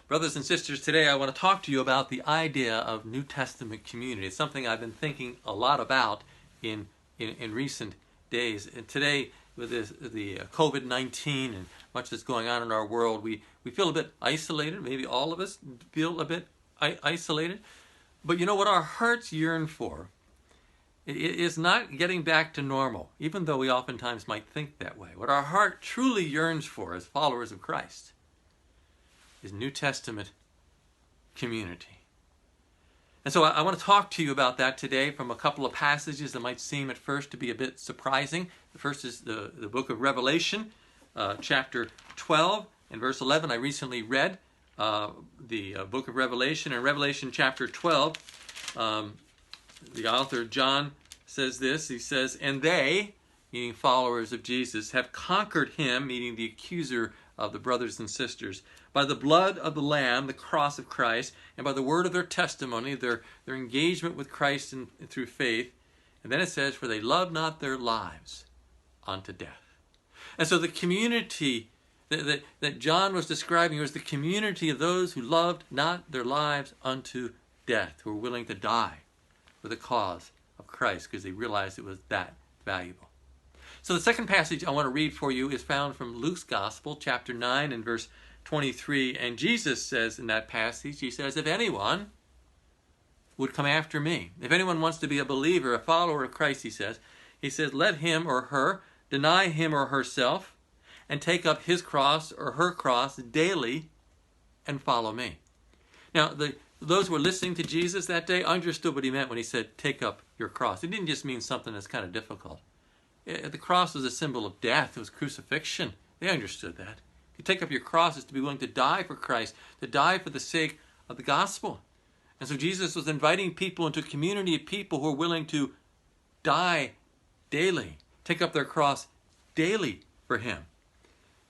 Brothers and sisters, today I want to talk to you about the idea of New Testament community. It's something I've been thinking a lot about in recent days. And today, with the COVID-19 and much that's going on in our world, we feel a bit isolated. Maybe all of us feel a bit isolated. But you know what our hearts yearn for is not getting back to normal, even though we oftentimes might think that way. What our heart truly yearns for as followers of Christ is New Testament community. And so I want to talk to you about that today from a couple of passages that might seem at first to be a bit surprising. The first is the book of Revelation, chapter 12 and verse 11. I recently read the book of Revelation. In Revelation chapter 12, the author John says this. He says, "And they," meaning followers of Jesus, "have conquered him," meaning the accuser of the brothers and sisters, "by the blood of the Lamb," the cross of Christ, "and by the word of their testimony," their engagement with Christ through faith. And then it says, "For they loved not their lives unto death." And so the community that John was describing was the community of those who loved not their lives unto death, who were willing to die for the cause of Christ because they realized it was that valuable. So the second passage I want to read for you is found from Luke's Gospel, chapter 9 and verse 23. And Jesus says in that passage, he says, "If anyone would come after me," if anyone wants to be a believer, a follower of Christ, he says, "let him or her deny him or herself and take up his cross or her cross daily and follow me." Now, those who were listening to Jesus that day understood what he meant when he said, "Take up your cross." It didn't just mean something that's kind of difficult. The cross was a symbol of death. It was crucifixion. They understood that. To take up your cross is to be willing to die for Christ, to die for the sake of the gospel. And so Jesus was inviting people into a community of people who are willing to die daily, take up their cross daily for him.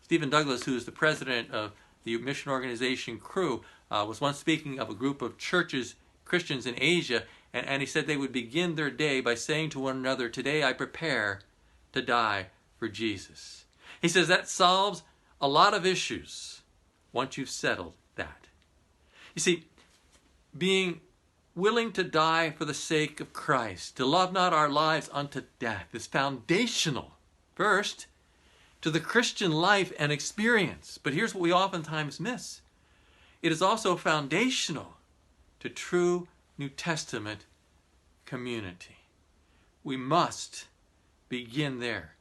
Stephen Douglas, who is the president of the mission organization Cru, was once speaking of a group of churches, Christians in Asia, and he said they would begin their day by saying to one another, "Today I prepare to die for Jesus." He says that solves a lot of issues once you've settled that. You see, being willing to die for the sake of Christ, to love not our lives unto death, is foundational, first, to the Christian life and experience. But here's what we oftentimes miss. It is also foundational to true New Testament community. We must begin there.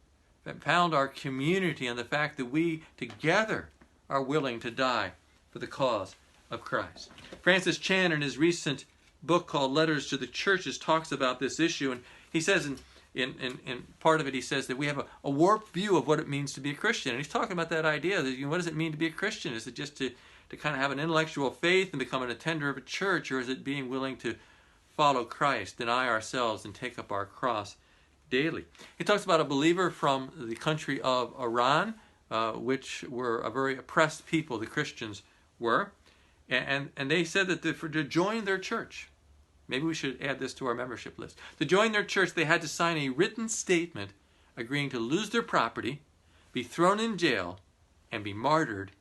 Found our community on the fact that we together are willing to die for the cause of Christ. Francis Chan, in his recent book called Letters to the Churches, talks about this issue, and he says in part of it, he says that we have a warped view of what it means to be a Christian. And he's talking about that idea that, what does it mean to be a Christian? Is it just to kind of have an intellectual faith and become an attender of a church, or is it being willing to follow Christ, deny ourselves, and take up our cross daily? He talks about a believer from the country of Iran, which were a very oppressed people, the Christians were, and they said that to join their church, maybe we should add this to our membership list, to join their church they had to sign a written statement agreeing to lose their property, be thrown in jail, and be martyred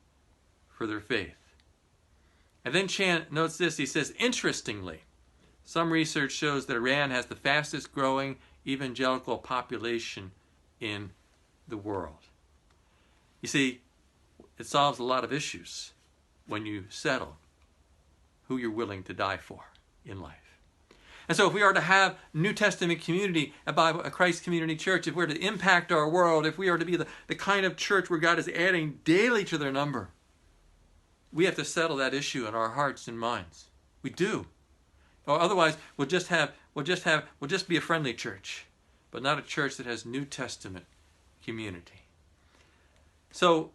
for their faith. And then Chan notes this, he says, "Interestingly, some research shows that Iran has the fastest growing evangelical population in the world." You see, it solves a lot of issues when you settle who you're willing to die for in life. And so if we are to have New Testament community, a Christ Community Church, if we're to impact our world, if we are to be the kind of church where God is adding daily to their number, we have to settle that issue in our hearts and minds. We do. Or otherwise, we'll just be a friendly church, but not a church that has New Testament community. So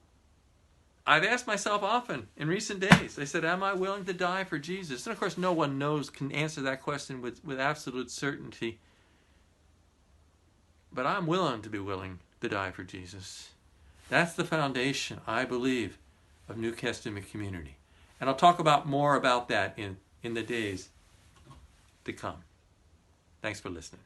I've asked myself often in recent days, I said, am I willing to die for Jesus? And of course, no one can answer that question with absolute certainty. But I'm willing to be willing to die for Jesus. That's the foundation, I believe, of New Testament community. And I'll talk more about that in the days to come. Thanks for listening.